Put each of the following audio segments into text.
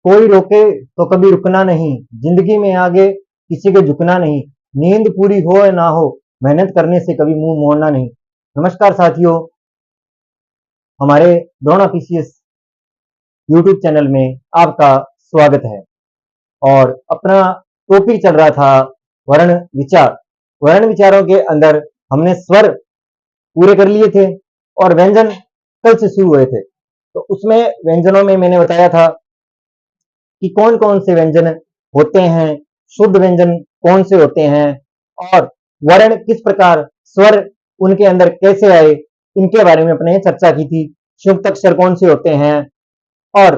कोई रोके तो कभी रुकना नहीं, जिंदगी में आगे किसी के झुकना नहीं, नींद पूरी हो या ना हो, मेहनत करने से कभी मुंह मोड़ना नहीं। नमस्कार साथियों, हमारे द्रोणा पीसीएस यूट्यूब चैनल में आपका स्वागत है। और अपना टॉपिक चल रहा था वर्ण विचार। वर्ण विचारों के अंदर हमने स्वर पूरे कर लिए थे और व्यंजन कल से शुरू हुए थे। तो उसमें व्यंजनों में मैंने बताया था कि कौन कौन से व्यंजन होते हैं, शुद्ध व्यंजन कौन से होते हैं, और वर्ण किस प्रकार, स्वर उनके अंदर कैसे आए, इनके बारे में अपने चर्चा की थी। शुद्ध अक्षर कौन से होते हैं, और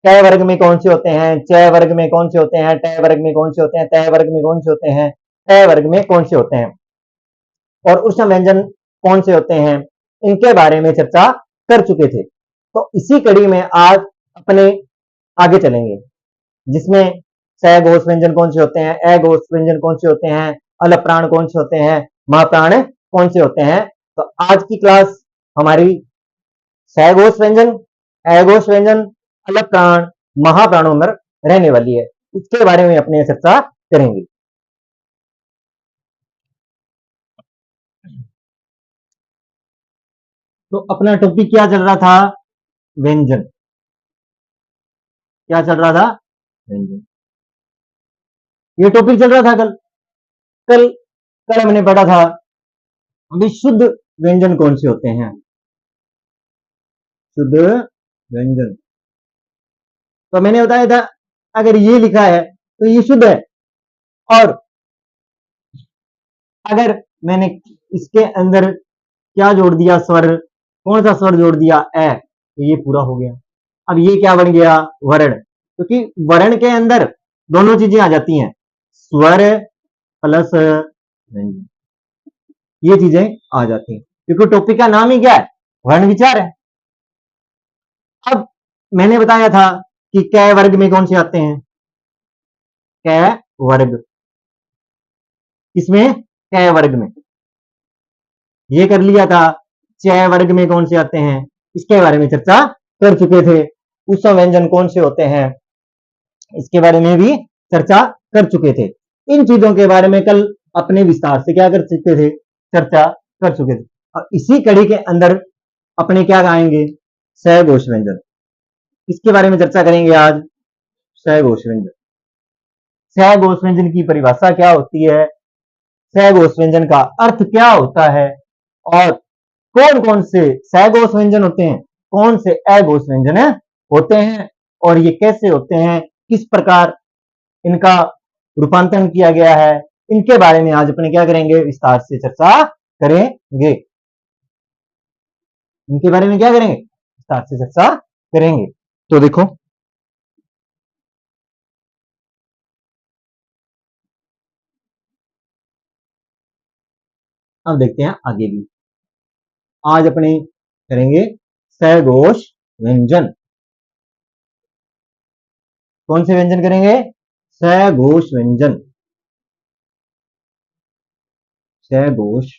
क वर्ग में कौन से होते हैं, च वर्ग में कौन से होते हैं, ट वर्ग में कौन से होते हैं, त वर्ग में कौन से होते हैं, ट वर्ग में कौन से होते हैं, और उष्ण व्यंजन कौन से होते हैं, इनके बारे में चर्चा कर चुके थे। तो इसी कड़ी में आज अपने आगे चलेंगे, जिसमें स घोष व्यंजन कौन से होते हैं, अ घोष व्यंजन कौन से होते हैं, अल प्राण कौन से होते हैं, महाप्राण कौन से होते हैं। तो आज की क्लास हमारी स घोष व्यंजन, अ घोष व्यंजन, अल प्राण, महाप्राणों में रहने वाली है। इसके बारे में अपने चर्चा करेंगे। तो अपना टॉपिक क्या चल रहा था, व्यंजन। क्या चल रहा था, व्यंजन। ये टॉपिक चल रहा था कल कल कल हमने पढ़ा था विशुद्ध व्यंजन कौन से होते हैं, शुद्ध व्यंजन। तो मैंने बताया था अगर ये लिखा है तो ये शुद्ध है, और अगर मैंने इसके अंदर क्या जोड़ दिया, स्वर, कौन सा स्वर जोड़ दिया, ए, तो ये पूरा हो गया। अब ये क्या बन गया, वर्ण। क्योंकि वर्ण के अंदर दोनों चीजें आ जाती हैं, स्वर प्लस व्यंजन, ये चीजें आ जाती हैं, क्योंकि टॉपिक का नाम ही क्या है, वर्ण विचार है। अब मैंने बताया था कि क वर्ग में कौन से आते हैं, क वर्ग, इसमें क वर्ग में ये कर लिया था। च वर्ग में कौन से आते हैं, इसके बारे में चर्चा कर चुके थे। उष्ण व्यंजन कौन से होते हैं, इसके बारे में भी चर्चा कर चुके थे। इन चीजों के बारे में कल अपने विस्तार से क्या कर चुके थे, चर्चा कर चुके थे। और इसी कड़ी के अंदर अपने क्या गाएंगे, सघोष व्यंजन, इसके बारे में चर्चा करेंगे आज। सघोष व्यंजन, सघोष व्यंजन की परिभाषा क्या होती है, सघोष व्यंजन का अर्थ क्या होता है, और कौन कौन से सघोष व्यंजन होते हैं, कौन से अघोष व्यंजन होते हैं, और ये कैसे होते हैं, किस प्रकार इनका रूपांतरण किया गया है, इनके बारे में आज अपने क्या करेंगे, विस्तार से चर्चा करेंगे। इनके बारे में क्या करेंगे, विस्तार से चर्चा करेंगे। तो देखो, अब देखते हैं आगे भी। आज अपने करेंगे सघोष व्यंजन। कौन से व्यंजन करेंगे, सघोष व्यंजन, सघोष,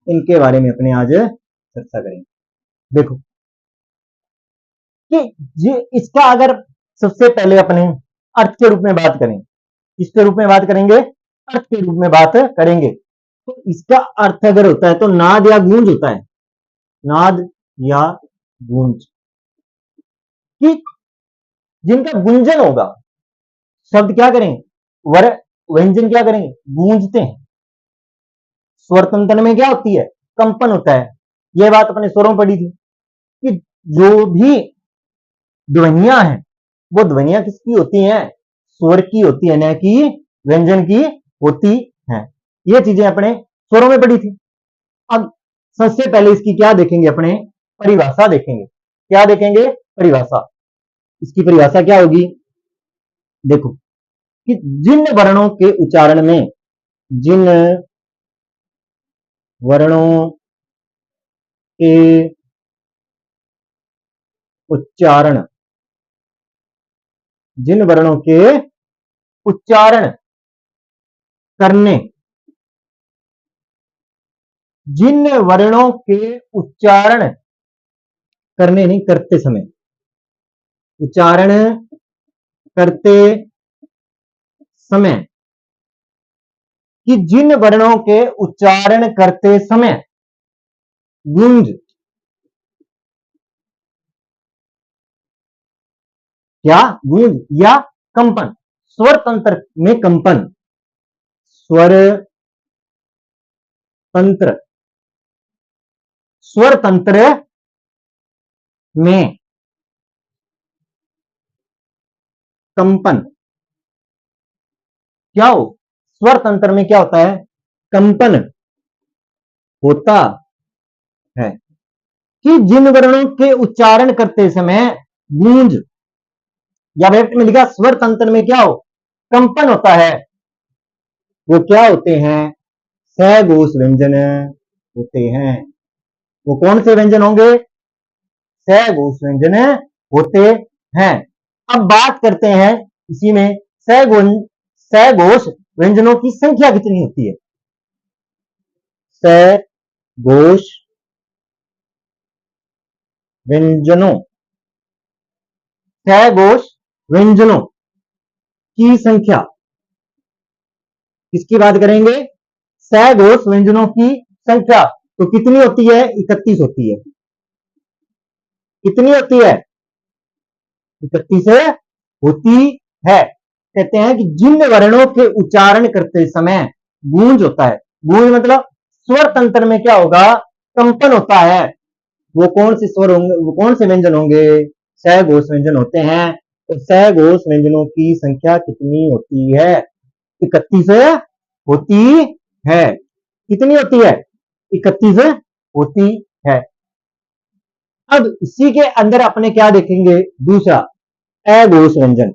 इनके बारे में अपने आज चर्चा करेंगे। देखो कि इसका अगर सबसे पहले अपने अर्थ के रूप में बात करें, किसके रूप में बात करेंगे, अर्थ के रूप में बात करेंगे। तो इसका अर्थ अगर होता है तो नाद या गूंज होता है, नाद या गूंज, कि जिनका गुंजन होगा, शब्द क्या करेंगे, वर व्यंजन क्या करेंगे, गूंजते हैं। स्वर तंत्र में क्या होती है, कंपन होता है। यह बात अपने स्वरों पढ़ी थी कि जो भी ध्वनियां हैं वो ध्वनियां किसकी होती हैं, स्वर की होती है, न कि व्यंजन की होती हैं। ये चीजें अपने स्वरों में पढ़ी थी। अब सबसे पहले इसकी क्या देखेंगे, अपने परिभाषा देखेंगे। क्या देखेंगे, परिभाषा। इसकी परिभाषा क्या होगी, देखो कि जिन वर्णों के उच्चारण में, जिन वर्णों के उच्चारण, जिन वर्णों के उच्चारण करने, जिन वर्णों के उच्चारण करने नहीं, करते समय, उच्चारण करते समय, कि जिन वर्णों के उच्चारण करते समय गूंज, क्या गूंज या कंपन, स्वर तंत्र में कंपन, स्वर तंत्र, स्वर तंत्र में कंपन, क्या हो, स्वर तंत्र में क्या होता है, कंपन होता है, कि जिन वर्णों के उच्चारण करते समय गूंज, या व्यक्ति में लिखा स्वर तंत्र में क्या हो, कंपन होता है, वो क्या होते हैं, सघोष व्यंजन होते हैं। वो कौन से व्यंजन होंगे, सघोष व्यंजन होते हैं। अब बात करते हैं इसी में सघोष व्यंजनों की संख्या कितनी होती है, सघोष व्यंजनों, सघोष व्यंजनों की संख्या, किसकी बात करेंगे, सघोष व्यंजनों की संख्या, तो कितनी होती है, 31 होती है, कितनी होती है, 31 होती है। कहते हैं कि जिन वर्णों के उच्चारण करते समय गूंज होता है, गूंज मतलब स्वर तंत्र में क्या होगा, कंपन होता है, वो कौन से स्वर होंगे, वो कौन से व्यंजन होंगे, सघोष व्यंजन होते हैं। तो सघोष व्यंजनों की संख्या कितनी होती है, 31 होती है, कितनी होती है, 31 होती है। अब इसी के अंदर अपने क्या देखेंगे, दूसरा अघोष व्यंजन,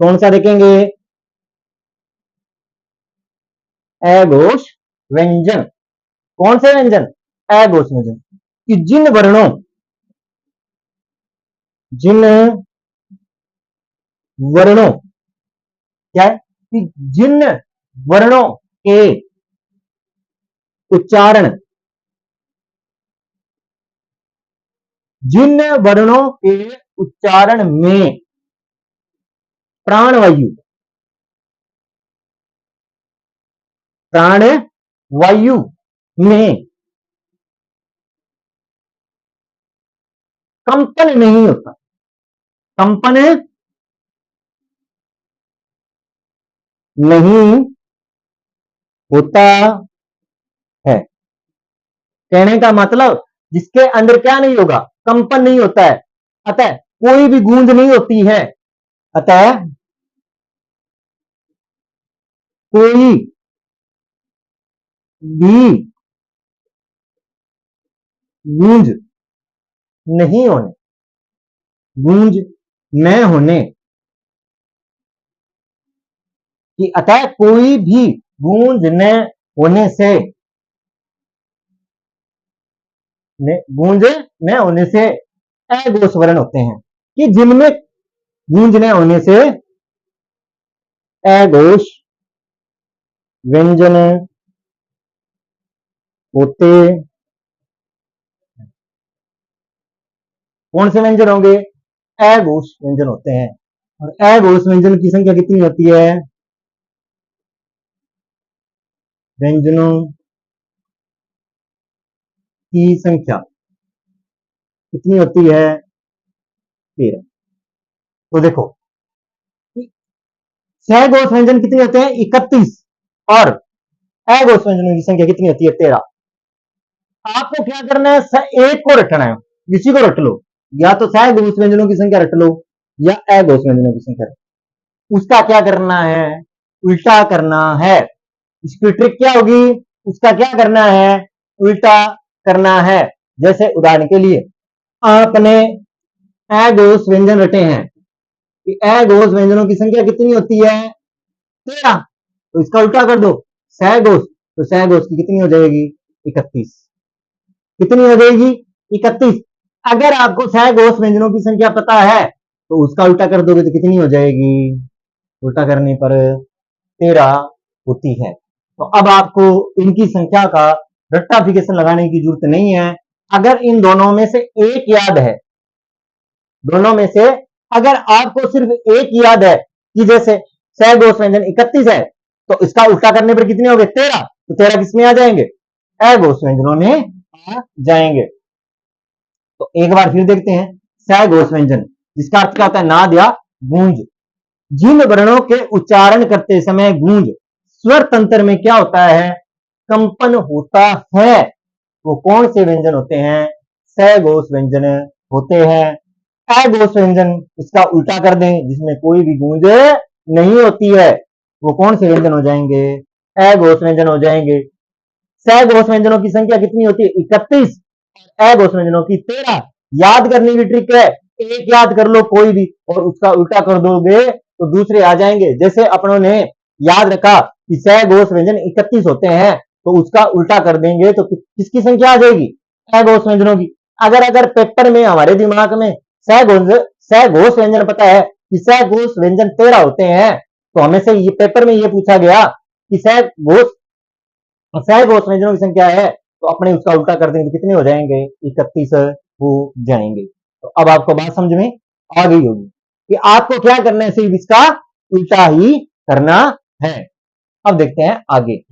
कौन सा देखेंगे, अघोष व्यंजन, कौन से व्यंजन, अघोष व्यंजन, कि जिन वर्णों, जिन वर्णों, क्या है, कि जिन वर्णों के उच्चारण, जिन वर्णों के उच्चारण में प्राणवायु, प्राणवायु में कंपन नहीं होता, कंपन नहीं होता है, कहने का मतलब जिसके अंदर क्या नहीं होगा, कंपन नहीं होता है, अतः कोई भी गूंज नहीं होती है, अतः कोई भी गूंज नहीं होने, गूंज न होने कि, अतः कोई भी गूंज न होने से, गूंज न होने से अघोष वर्ण होते हैं, कि जिनमें गूंज न होने से अघोष व्यंजन होते, कौन से व्यंजन होंगे, अघोष व्यंजन होते हैं। और अघोष व्यंजन की संख्या कितनी होती है, व्यंजनों की संख्या कितनी होती है, 13। तो देखो सघोष व्यंजन कितने होते हैं, 31, और अघोष व्यंजनों की संख्या कितनी होती है, 13। आपको क्या करना है, एक को रटना है, किसी को रट लो, या तो सघोष व्यंजनों की संख्या रट लो या अघोष व्यंजनों की संख्या, उसका क्या करना है, उल्टा करना है। इसकी ट्रिक क्या होगी, उसका क्या करना है, उल्टा करना है। जैसे उदाहरण के लिए आपने अघोष व्यंजन रटे हैं, कि अघोष व्यंजनों की संख्या कितनी होती है, 13, तो इसका उल्टा कर दो, सघोष, तो सघोष की कितनी हो जाएगी, 31, कितनी हो जाएगी, 31। अगर आपको सघोष व्यंजनों की संख्या पता है तो उसका उल्टा कर दोगे तो कितनी हो जाएगी, उल्टा करने पर 13 होती है। तो अब आपको इनकी संख्या का रट्टाफिकेशन लगाने की जरूरत नहीं है, अगर इन दोनों में से एक याद है, दोनों में से अगर आपको सिर्फ एक याद है कि जैसे सहघोष व्यंजन 31 है, तो इसका उल्टा करने पर कितने हो गए? 13। तो 13 किसमें आ जाएंगे? अघोष व्यंजनों में आ जाएंगे। तो एक बार फिर देखते हैं सहघोष व्यंजन, जिसका अर्थ क्या होता है? नाद या गूंज। जिन वर्णों के उच्चारण करते समय गूंज स्वर तंत्र में क्या होता है? कंपन होता है। वो कौन से व्यंजन होते हैं? सहघोष व्यंजन होते हैं। अघोष व्यंजन इसका उल्टा कर दें, जिसमें कोई भी गूंज नहीं होती है, वो कौन से व्यंजन हो जाएंगे? अघोष व्यंजन हो जाएंगे। सहघोष व्यंजनों की संख्या कितनी होती है? 31। अघोष व्यंजनों की 13। याद करने की ट्रिक है, एक याद कर लो कोई भी और उसका उल्टा कर दोगे तो दूसरे आ जाएंगे। जैसे अपनों ने याद रखा कि सहघोष व्यंजन 31 होते हैं, तो उसका उल्टा कर देंगे तो किसकी संख्या आ जाएगी? सहघोष व्यंजनों की। अगर पेपर में हमारे दिमाग में सहघोष व्यंजन पता है कि सहघोष व्यंजन 13 होते हैं, तो हमें से ये पेपर में ये पूछा गया कि सहघोष व्यंजनों की संख्या है, तो अपने उसका उल्टा कर देंगे तो कितने हो जाएंगे? 31 हो जाएंगे। तो अब आपको बात समझ में आ गई होगी कि आपको क्या करना है, सिर्फ इसका उल्टा ही करना है। अब देखते हैं आगे।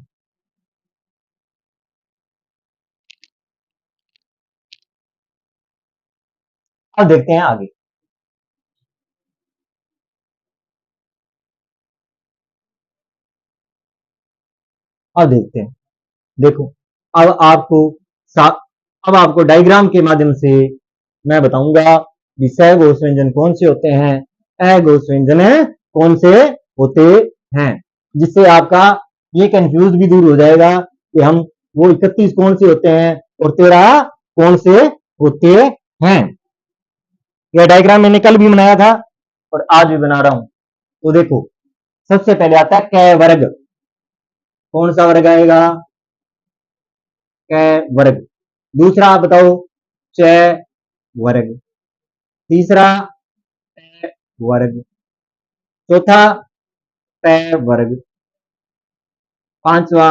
अब देखते हैं आगे। अब देखते हैं, देखो अब आपको अब आपको डायग्राम के माध्यम से मैं बताऊंगा कि सहघोष व्यंजन कौन से होते हैं, अघोष व्यंजन कौन से होते हैं, जिससे आपका ये कंफ्यूज भी दूर हो जाएगा कि हम वो 31 कौन से होते हैं और 13 कौन से होते हैं। यह डायग्राम मैंने कल भी बनाया था और आज भी बना रहा हूं। तो देखो, सबसे पहले आता है क वर्ग। कौन सा वर्ग आएगा? क वर्ग। दूसरा आप बताओ, च वर्ग। तीसरा ट वर्ग। चौथा ट वर्ग। पांचवा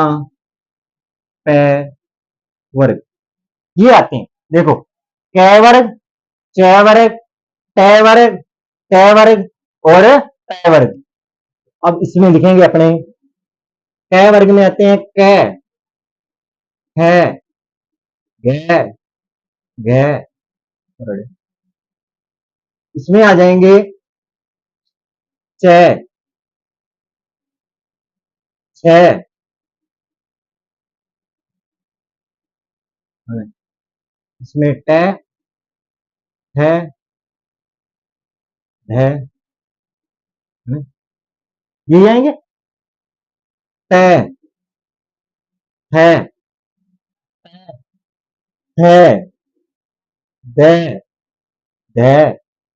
प वर्ग। ये आते हैं। देखो, क वर्ग, च वर्ग, ट वर्ग, ट वर्ग और ट वर्ग। अब इसमें लिखेंगे अपने, क वर्ग में आते हैं क, ख, घ, घ और इसमें आ जाएंगे च, छ, इसमें ट, ठ, ढ, ये आएंगे ट, ठ, ठ, द, ध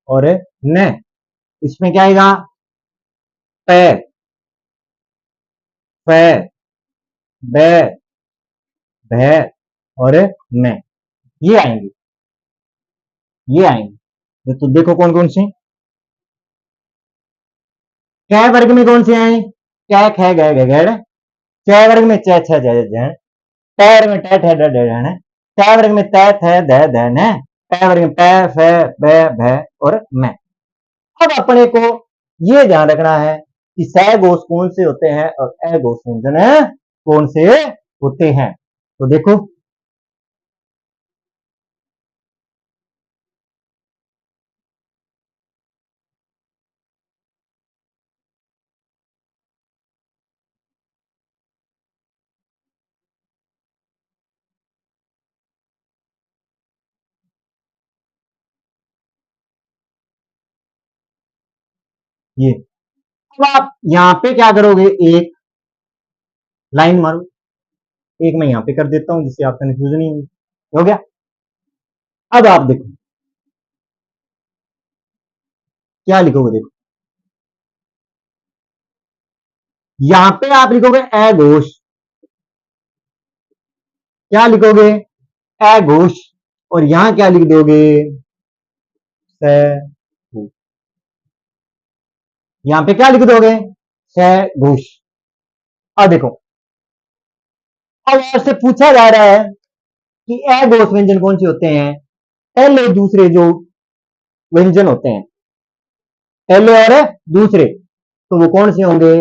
और न। इसमें क्या आएगा? प, फ, ब, भ और न। ये आएंगे, ये आएंगे। तो देखो कौन कौन से क वर्ग में कौन से आए? क, ख, ग, घ, घ। च वर्ग में च, छ, ज, झ। ट वर्ग में ट, ठ, ड, ढ, ण। ट वर्ग में त, थ, द, ध, न। ट वर्ग में प, फ, ब, भ और म। अब अपने को ये ध्यान रखना है कि सहघोष कौन से होते हैं और अघोष व्यंजन कौन से होते हैं। तो देखो, ये अब आप यहां पे क्या करोगे? एक लाइन मारो। एक मैं यहां पे कर देता हूं जिससे आप कंफ्यूजन नहीं हो गया। अब आप देखो क्या लिखोगे। देखो, यहां पे आप लिखोगे अघोष। क्या लिखोगे? अघोष। और यहां क्या लिख दोगे? सहघोष। यहां पे क्या लिख दोगे? सहघोष। अब देखो, अब आपसे पूछा जा रहा है कि अघोष व्यंजन कौन से होते हैं। पहले दूसरे जो व्यंजन होते हैं, पहले और दूसरे, तो वो कौन से होंगे,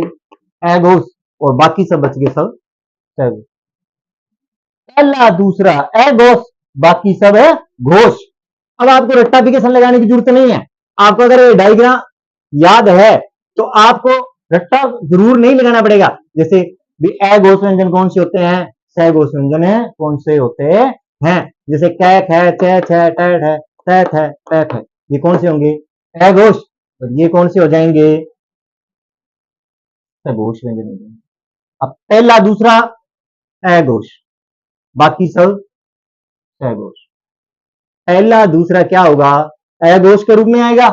अघोष, और बाकी सब बच गए सब सघोष। पहला दूसरा अघोष, बाकी सब है घोष। अब आपको रट्टाफिकेशन लगाने की जरूरत नहीं है। आपको अगर ये डायग्राम याद है तो आपको रट्टा जरूर नहीं लगाना पड़ेगा। जैसे अघोष व्यंजन कौन से होते हैं, सघोष व्यंजन है कौन से होते हैं। जैसे कैक है, चैच है, टैट है, तैत है, तैत है, ये कौन से होंगे, अघोष, और ये कौन से हो जाएंगे, सघोष व्यंजन हो जाएंगे। अब पहला दूसरा अघोष, बाकी सब सघोष। पहला दूसरा क्या होगा, अघोष के रूप में आएगा,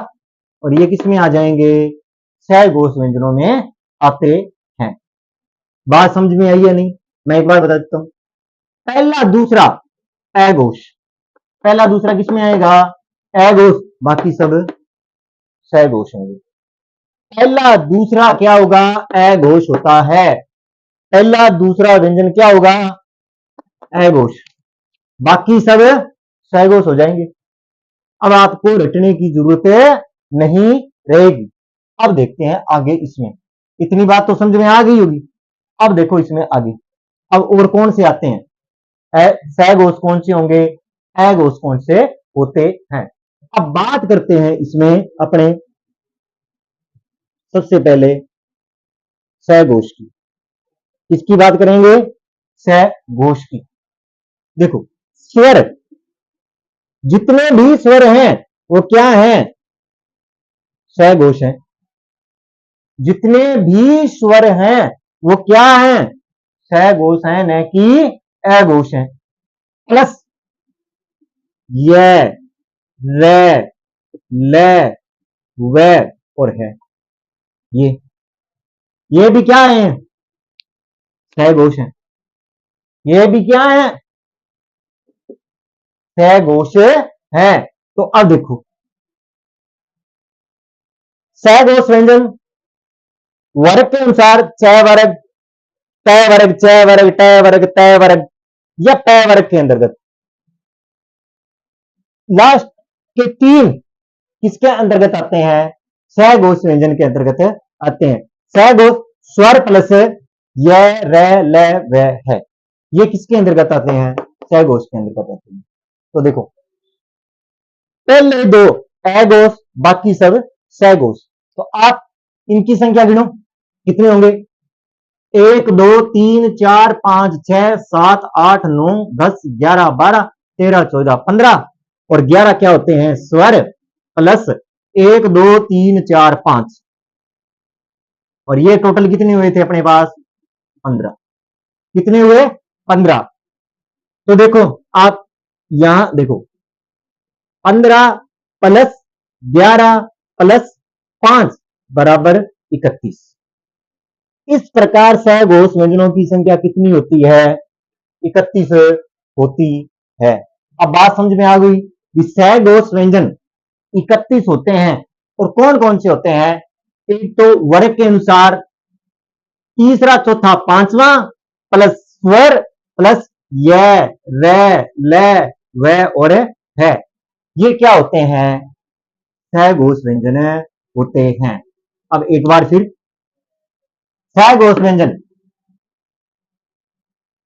और ये किस में आ जाएंगे, सघोष व्यंजनों में आते हैं। बात समझ में आई या नहीं, मैं एक बार बता देता हूं। पहला दूसरा अघोष, पहला दूसरा किस में आएगा, अघोष, बाकी सब सघोष होंगे। पहला दूसरा क्या होगा, अघोष होता है। पहला दूसरा व्यंजन क्या होगा, अघोष, बाकी सब सघोष हो जाएंगे। अब आपको रटने की जरूरत नहीं रहेगी। अब देखते हैं आगे, इसमें इतनी बात तो समझ में आ गई होगी। अब देखो इसमें आगे, अब और कौन से आते हैं, सघोष कौन से होंगे, अघोष कौन से होते हैं। अब बात करते हैं इसमें अपने सबसे पहले सघोष की। किसकी बात करेंगे, सघोष की। देखो स्वर, जितने भी स्वर हैं वो क्या हैं, सघोष हैं। जितने भी स्वर हैं वो क्या हैं, सघोष हैं, न कि अघोष हैं। प्लस य, र, ल, व और है, ये भी क्या है, सघोष हैं। ये भी क्या है, सघोष है। तो अब देखो सघोष व्यंजन वर्ग के अनुसार च वर्ग, त वर्ग, च वर्ग, ट वर्ग, त वर्ग या प वर्ग के अंतर्गत, लास्ट के तीन किसके अंतर्गत आते हैं, सघोष व्यंजन के अंतर्गत आते हैं। सघोष स्वर प्लस य, र, ल, व है, ये किसके अंतर्गत आते हैं, सघोष के अंतर्गत आते हैं। तो देखो पहले दो अघोष, बाकी सब सघोष। तो आप इनकी संख्या गिनो, कितने होंगे, 1 2 3 4 5 6 7 8 9 10 11 12 13 14 15, और 11 क्या होते हैं, स्वर प्लस 1 2 3 4 5, और ये टोटल कितने हुए थे अपने पास, 15। कितने हुए, 15। तो देखो आप यहां देखो, 15 प्लस 11 प्लस 5 बराबर 31। इस प्रकार सघोष व्यंजनों की संख्या कितनी होती है, 31 होती है। अब बात समझ में आ गई कि सघोष व्यंजन 31 होते हैं, और कौन कौन से होते हैं, एक तो वर्ग के अनुसार, तीसरा चौथा पांचवा, प्लस स्वर प्लस य, र, ल, व और है, ये क्या होते हैं, सघोष व्यंजन होते हैं। अब एक बार फिर सघोष व्यंजन,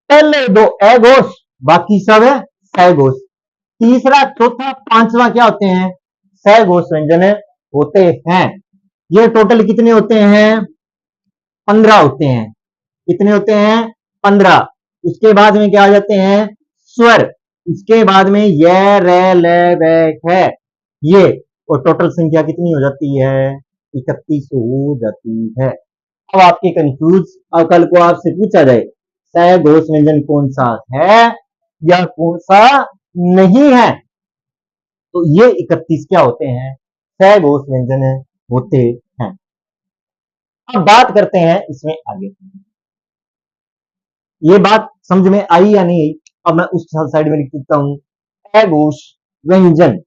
पहले दो अघोष, बाकी सब है सघोष। तीसरा चौथा पांचवा क्या होते हैं, सघोष व्यंजन होते हैं। ये टोटल कितने होते हैं, 15 होते हैं। कितने होते हैं, 15। उसके बाद में क्या आ जाते हैं, स्वर, इसके बाद में य, र, ल, व है, ये, और टोटल संख्या कितनी हो जाती है, 31 हो जाती है। अब आपके कंफ्यूज, अब कल को आपसे पूछा जाए सघोष व्यंजन कौन सा है या कौन सा नहीं है, तो ये 31 क्या होते हैं, सघोष व्यंजन होते हैं। अब बात करते हैं इसमें आगे, ये बात समझ में आई या नहीं आई। अब मैं उस साइड में लिख देता हूं, अघोष व्यंजन,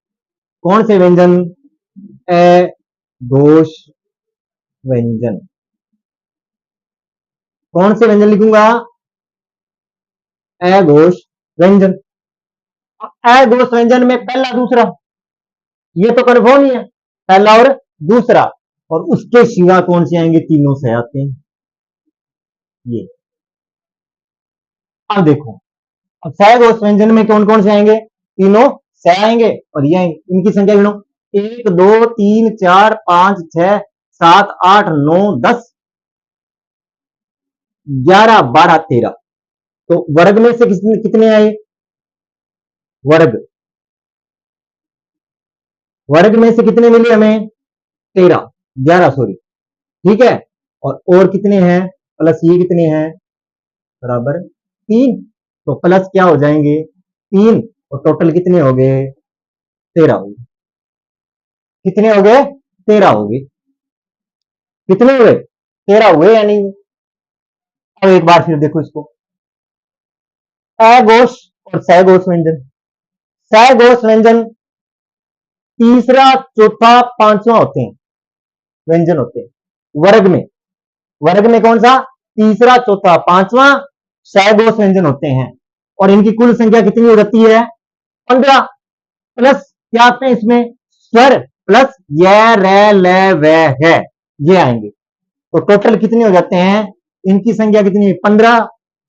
कौन से व्यंजन, अघोष व्यंजन, कौन से व्यंजन लिखूंगा, अघोष व्यंजन। अ घोष व्यंजन में पहला दूसरा, ये तो कन्फर्म ही है, पहला और दूसरा, और उसके सिवा कौन से आएंगे, तीनों से आते हैं ये। अब देखो, अब सह घोष व्यंजन में कौन कौन से आएंगे, तीनों से आएंगे, और ये आएंगे, इनकी संख्या गिनो, 1 2 3 4 5 6 7 8 9 10 11 12 13। तो वर्ग में से कितने आए, वर्ग वर्ग में से कितने मिले हमें, 13 11 सॉरी, ठीक है। और कितने हैं, प्लस ये कितने हैं, बराबर 3, तो प्लस क्या हो जाएंगे 3, और टोटल कितने हो गए 13 हो गए, कितने हो गए 13 हो गए, कितने हुए 13 हुए या नहीं। अब एक बार फिर देखो इसको, अघोष और सहघोष व्यंजन, सहघोष व्यंजन तीसरा चौथा पांचवा होते हैं, व्यंजन होते हैं वर्ग में, वर्ग में कौन सा, तीसरा चौथा पांचवा सहघोष व्यंजन होते हैं, और इनकी कुल संख्या कितनी हो जाती है 15, प्लस क्या आते हैं इसमें, स्वर प्लस य र ल व है, ये आएंगे, तो टोटल कितने हो जाते हैं, इनकी संख्या कितनी है 15,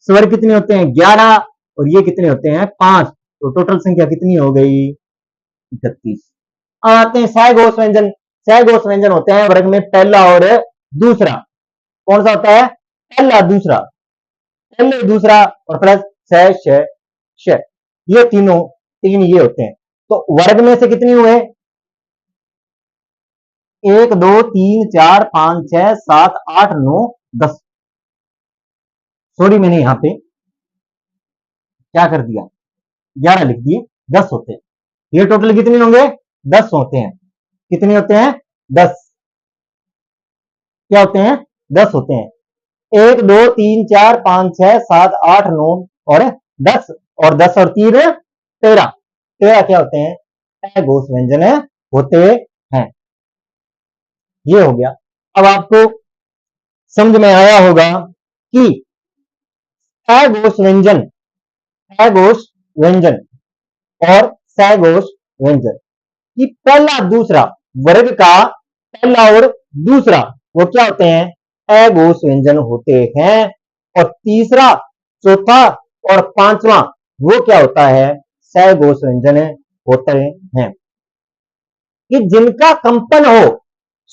स्वर कितने होते हैं 11, और ये कितने होते हैं 5, तो टोटल संख्या कितनी हो गई 31। आते हैं सहघोष व्यंजन, सहघोष व्यंजन होते हैं वर्ग में पहला और दूसरा, कौन सा होता है, पहला दूसरा, पहले दूसरा और प्लस श श श, ये तीनों तीन ये होते हैं। तो वर्ग में से कितने हुए, 1 2 3 4 5 6 7 8 9 10, सॉरी मैंने यहां पे क्या कर दिया 11 लिख दिए, 10 होते हैं, ये टोटल कितने होंगे 10 होते हैं, कितने होते हैं 10, क्या होते हैं 10 होते हैं, 1 2 3 4 5 6 7 8 9 और 10, और 10 और 3 13, 13 क्या होते हैं, अघोष व्यंजन होते हैं, ये हो गया। अब आपको समझ में आया होगा कि अघोष व्यंजन, अघोष व्यंजन और सहघोष व्यंजन कि पहला दूसरा, वर्ग का पहला और दूसरा वो क्या होते हैं, अघोष व्यंजन होते हैं, और तीसरा चौथा और पांचवा वो क्या होता है, सहघोष व्यंजन होते हैं, कि जिनका कंपन हो,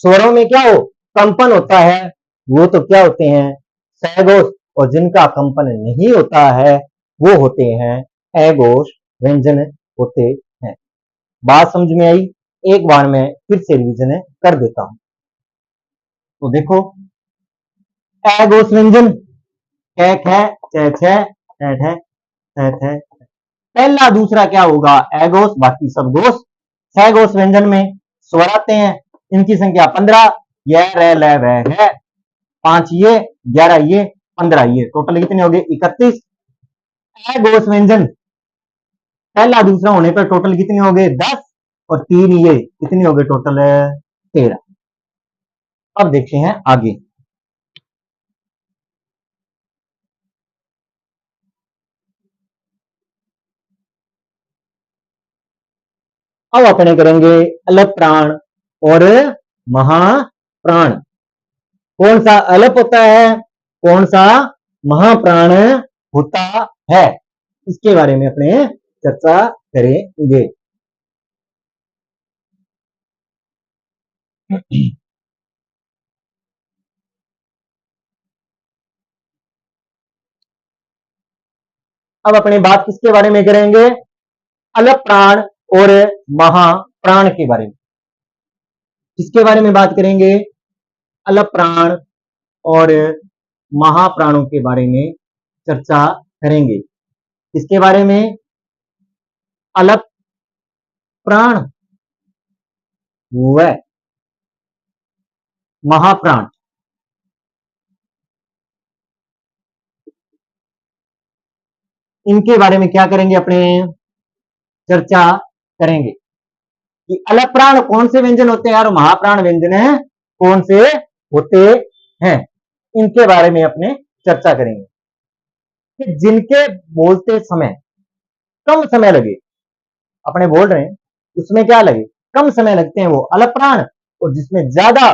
स्वरों में क्या हो, कंपन होता है, वो तो क्या होते हैं सहघोष, और जिनका कंपन नहीं होता है वो होते हैं अघोष व्यंजन होते हैं। बात समझ में आई, एक बार मैं फिर से रिवीजन कर देता हूं। तो देखो, अघोष व्यंजन कै ख छ छ ठ ठ, पहला दूसरा क्या होगा अघोष, बाकी सब घोष। सहघोष व्यंजन में स्वर आते हैं, इनकी संख्या 15, यह र ल व है, 5 ये 11 ये 15 ये, टोटल कितने हो गए 31। अघोष व्यंजन पहला दूसरा होने पर टोटल कितने हो गए 10, और 3 ये कितने हो गए टोटल 13। अब देखते हैं आगे, अब अपने करेंगे अलप प्राण और महाप्राण, कौन सा अलप होता है, कौन सा महाप्राण होता है, इसके बारे में अपने चर्चा करेंगे। अब अपनी बात किसके बारे में करेंगे, अलप प्राण और महाप्राण के बारे में, किसके बारे में बात करेंगे, अलप प्राण और महाप्राणों के बारे में चर्चा करेंगे। किसके बारे में, अलप प्राण व महाप्राण, इनके बारे में क्या करेंगे, अपने चर्चा करेंगे कि अलप प्राण कौन से व्यंजन होते हैं और महाप्राण व्यंजन है कौन से होते हैं, इनके बारे में अपने चर्चा करेंगे कि जिनके बोलते समय कम समय लगे, अपने बोल रहे हैं उसमें क्या लगे, कम समय लगते हैं वो अलग प्राण, और जिसमें ज्यादा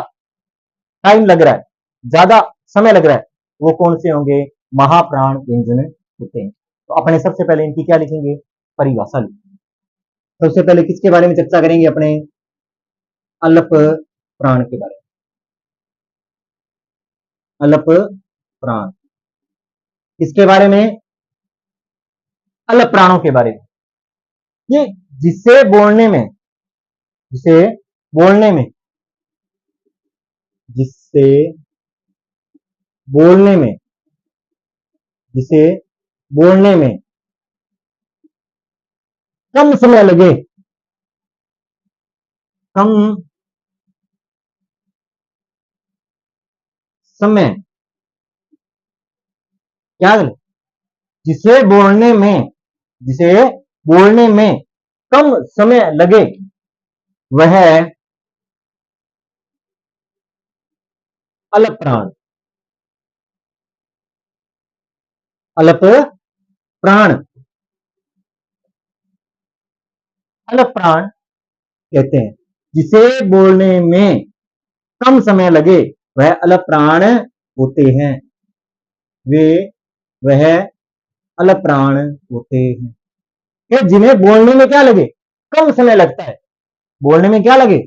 टाइम लग रहा है, ज्यादा समय लग रहा है, वो कौन से होंगे, महाप्राण व्यंजन होते हैं। तो अपने सबसे पहले इनकी क्या लिखेंगे, परिभाषा लिखेंगे। सबसे पहले किसके बारे में चर्चा करेंगे, अपने अल्प प्राण के बारे में। अल्प प्राण किसके बारे में, अल्प प्राणों के बारे में। ये जिसे बोलने में, जिसे बोलने में, जिससे बोलने में, जिसे बोलने में कम समय लगे, कम समय, क्या करें, जिसे बोलने में, जिसे बोलने में कम समय लगे वह अल्प प्राण, अल्प प्राण, अल्प प्राण कहते हैं। जिसे बोलने में कम समय लगे वह अल्प प्राण होते हैं, वे वह अल्प प्राण होते हैं। कि जिन्हें बोलने में क्या लगे, कम समय लगता है, बोलने में क्या लगे,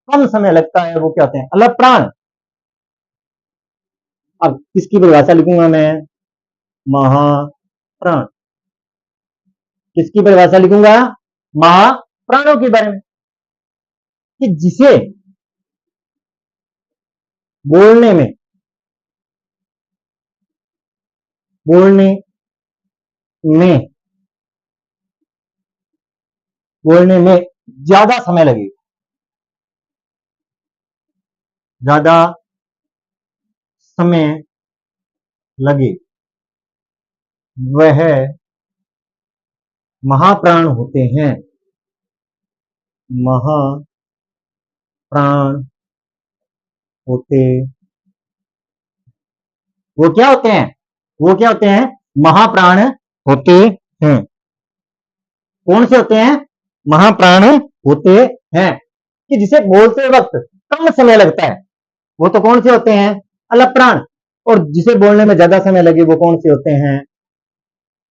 कम समय लगता है, वो क्या होते हैं, अल्प प्राण। अब किसकी परिभाषा लिखूंगा मैं, महाप्राण। किसकी परिभाषा लिखूंगा, महाप्राणों के बारे में, कि जिसे बोलने में, बोलने में, बोलने में ज्यादा समय लगे, ज्यादा समय लगे, वह महाप्राण होते हैं, महाप्राण होते, वो क्या होते हैं, वो क्या होते हैं, महाप्राण होते हैं। कौन से होते हैं, महाप्राण होते हैं। कि जिसे बोलते वक्त कम समय लगता है वो तो कौन से होते हैं, अल्प प्राण। और जिसे बोलने में ज्यादा समय लगे वो कौन से होते हैं,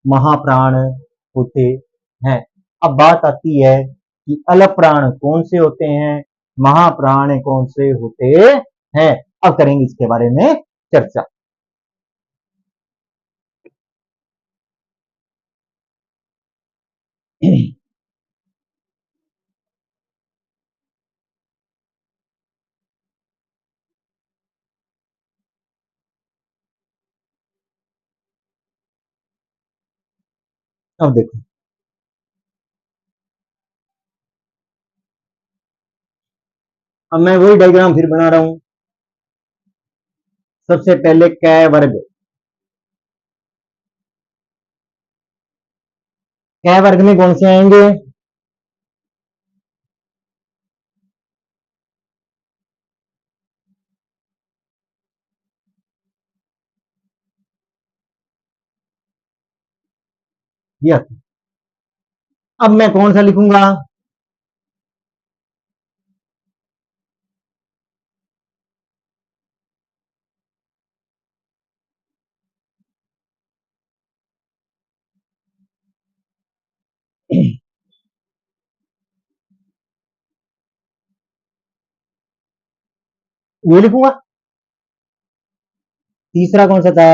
महाप्राण होते हैं। अब बात आती है कि अल्प प्राण कौन से होते हैं, महाप्राण कौन से होते हैं। अब करेंगे इसके बारे में चर्चा। अब देखो, अब मैं वही डायग्राम फिर बना रहा हूं। सबसे पहले कै वर्ग, कै वर्ग में कौन से आएंगे, ये। अब मैं कौन सा लिखूंगा, ये लिखूंगा। तीसरा कौन सा था,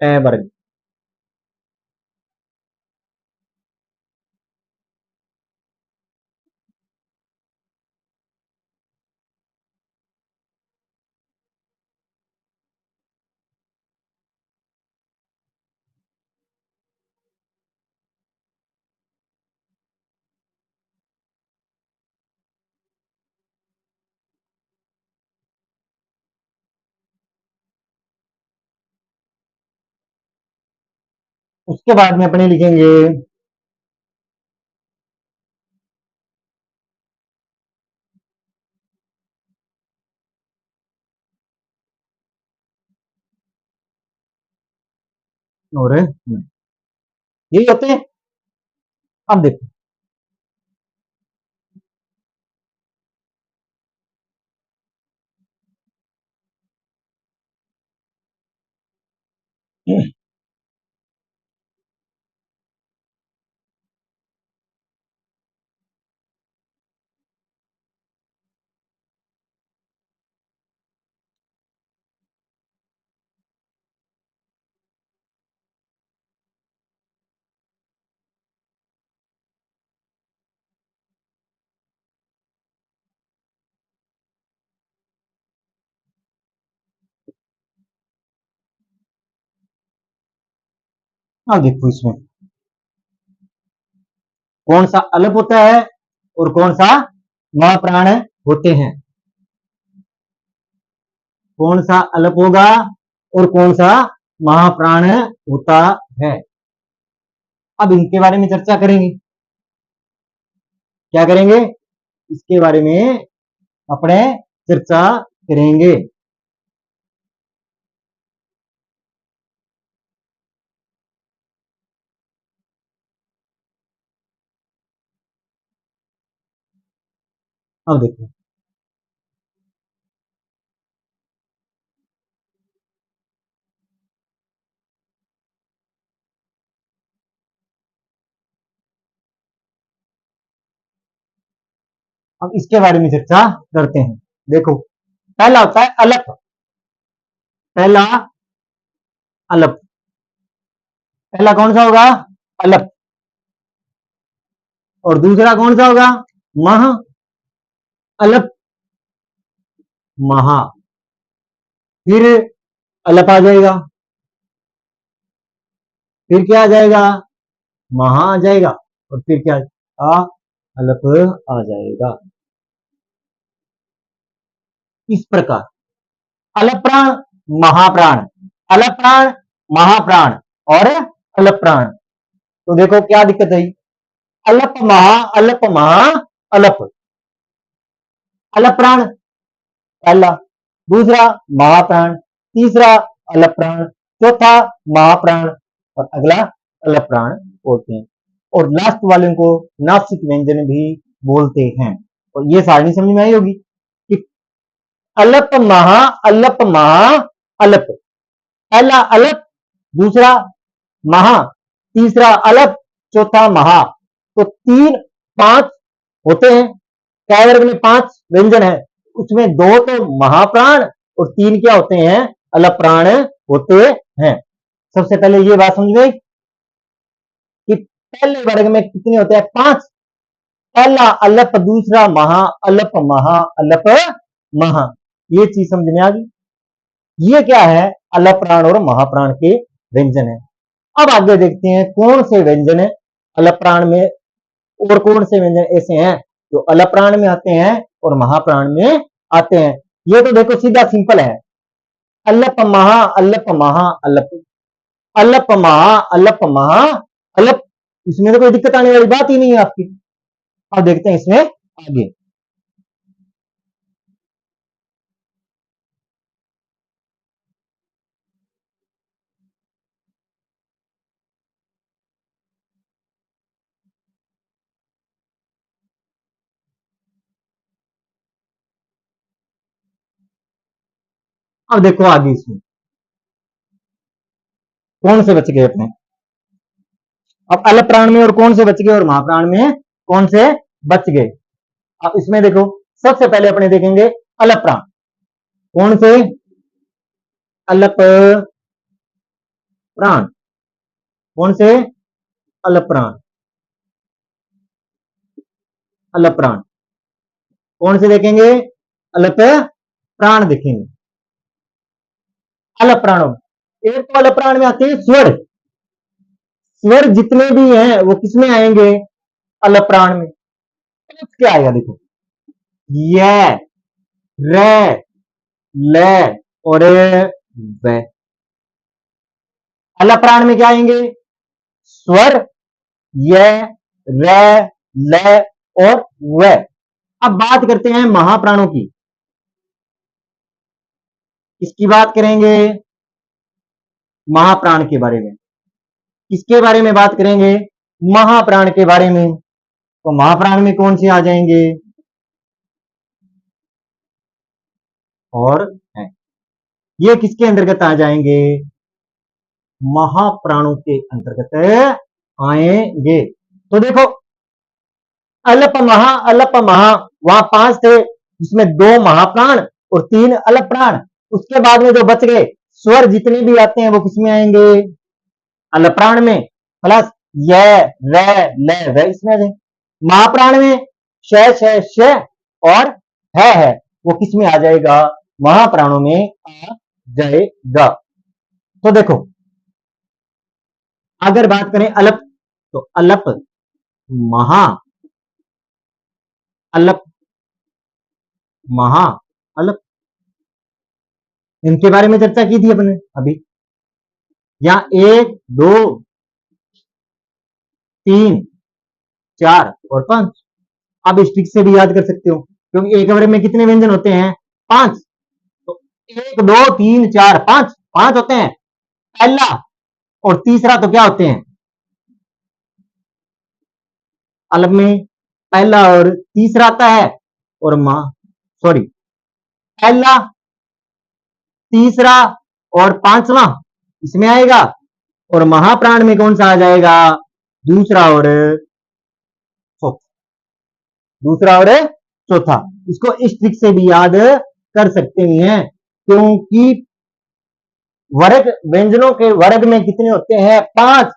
कै वर्ग। उसके बाद में अपने लिखेंगे और यही होते हैं। अब देखो, अब देखो इसमें कौन सा अलप होता है और कौन सा महाप्राण होते हैं, कौन सा अलप होगा और कौन सा महाप्राण होता है। अब इनके बारे में चर्चा करेंगे, क्या करेंगे, इसके बारे में अपने चर्चा करेंगे। अब देखो, अब इसके बारे में चर्चा करते हैं। देखो, पहला होता है अलप, पहला अलप, पहला कौन सा होगा, अलप, और दूसरा कौन सा होगा, मह, अलप, महा, फिर अलप आ जाएगा, फिर क्या आ जाएगा, महा आ जाएगा, और फिर क्या आ अलप आ जाएगा। इस प्रकार अलप प्राण, महाप्राण, अलप प्राण, महाप्राण और अलप प्राण। तो देखो क्या दिक्कत है, अलप महा, अलप महा, अलप, अलप प्राण पहला, दूसरा महाप्राण, तीसरा अलप प्राण, चौथा महाप्राण और अगला अलप प्राण बोलते हैं, और लास्ट वाले को नासिक व्यंजन भी बोलते हैं। और ये सारणी समझ में आई होगी कि अलप महा, अलप महा, अलप, पहला अलप, दूसरा महा, तीसरा अलप, चौथा महा। तो तीन, पांच होते हैं, काय वर्ग में पांच व्यंजन है, उसमें दो तो महाप्राण और तीन क्या होते हैं, अलप प्राण होते हैं। सबसे पहले ये बात समझ गई कि पहले वर्ग में कितने होते हैं, पांच, पहला अलप, दूसरा महा, अलप महा, अलप महा, ये चीज समझ में आ गई। ये क्या है, अलप प्राण और महाप्राण के व्यंजन है। अब आगे देखते हैं कौन से व्यंजन है अलप प्राण में, और कौन से व्यंजन ऐसे हैं जो अलप प्राण में आते हैं और महाप्राण में आते हैं। ये तो देखो सीधा सिंपल है, अलप महा, अलप महा, अलप, अलप महा, अलप महा, अलप, इसमें तो कोई दिक्कत आने वाली बात ही नहीं है आपकी। अब देखते हैं इसमें आगे, अब देखो आगे इसमें कौन से बच गए अपने, अब अलप प्राण में और कौन से बच गए और महाप्राण में कौन से बच गए। अब इसमें देखो सबसे पहले अपने देखेंगे अलप प्राण, कौन से, अलप प्राण, कौन से, अलप प्राण, अलप प्राण, कौन से देखेंगे, अलप प्राण देखेंगे। अलप प्राणों में एक तो अलप प्राण में आते हैं स्वर, स्वर जितने भी हैं वो किसमें आएंगे, अलप प्राण में। क्या आएगा देखो, ये, रे, ले और वे। अलप प्राण में क्या आएंगे, स्वर, ये, रे, ले और वे। अब बात करते हैं महाप्राणों की, किसकी बात करेंगे, महाप्राण के बारे में, किसके बारे में बात करेंगे, महाप्राण के बारे में। तो महाप्राण में कौन से आ जाएंगे? और है, ये किसके अंतर्गत आ जाएंगे? महाप्राणों के अंतर्गत आएंगे। तो देखो, अल्प महा वहां 5 थे, जिसमें 2 महाप्राण और 3 अल्प प्राण। उसके बाद में जो बच गए स्वर जितने भी आते हैं वो किसमें आएंगे? अल्प प्राण में। प्लस य र ल व इसमें आ जाए। महाप्राण में श श श और है वो किसमें आ जाएगा? महाप्राणों में आ जाएगा। तो देखो, अगर बात करें अल्प, तो अल्प महा अल्प महा अल्प, इनके बारे में चर्चा की थी अपने अभी। यहां 1 2 3 4 और 5। आप इस ट्रिक से भी याद कर सकते हो, क्योंकि एक वर्ग में कितने व्यंजन होते हैं? 5। तो 1 2 3 4 5 5 होते हैं। पहला और तीसरा तो क्या होते हैं? अल्प में पहला और तीसरा आता है, और सॉरी, पहला तीसरा और 5वां इसमें आएगा। और महाप्राण में कौन सा आ जाएगा? दूसरा और चौथा। दूसरा और चौथा। इसको इस ट्रिक से भी याद कर सकते हैं, क्योंकि वर्ग व्यंजनों के वर्ग में कितने होते हैं? 5।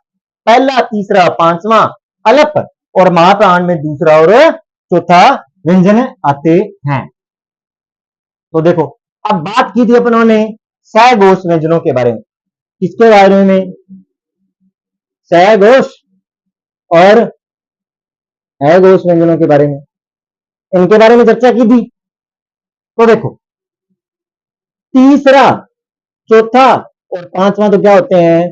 पहला तीसरा 5वां अल्प, और महाप्राण में दूसरा और चौथा व्यंजन आते हैं। तो देखो, अब बात की थी अपनों ने सहघोष व्यंजनों के बारे में। किसके बारे में? सहघोष और अघोष व्यंजनों के बारे में। इनके बारे में चर्चा की थी। तो देखो, तीसरा चौथा और 5वां तो क्या होते हैं?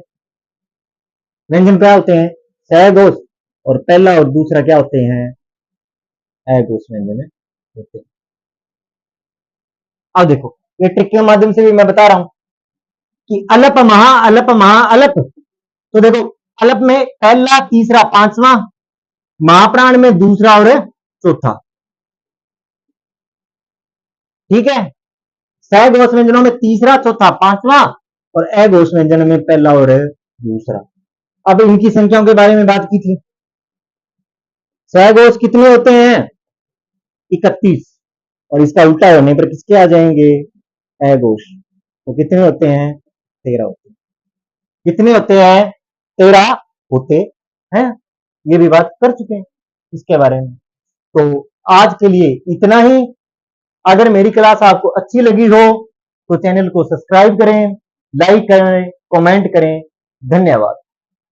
व्यंजन क्या होते हैं? सहघोष। और पहला और दूसरा क्या होते हैं? अघोष व्यंजन होते हैं। अब देखो, ये ट्रिक के माध्यम से भी मैं बता रहा हूं कि अल्प महा अल्प। तो देखो, अल्प में पहला तीसरा 5वां, महाप्राण में दूसरा और चौथा। ठीक है। सहघोष व्यंजनों में तीसरा चौथा 5वां, और अघोष व्यंजन में पहला और दूसरा। अब इनकी संख्याओं के बारे में बात की थी। सहघोष कितने होते हैं? 31। और इसका उल्टा होने पर किसके आ जाएंगे? अघोष। तो कितने होते हैं? 13 होते हैं। कितने होते हैं? 13 होते हैं। ये भी बात कर चुके हैं इसके बारे में। तो आज के लिए इतना ही। अगर मेरी क्लास आपको अच्छी लगी हो तो चैनल को सब्सक्राइब करें, लाइक करें, कमेंट करें। धन्यवाद।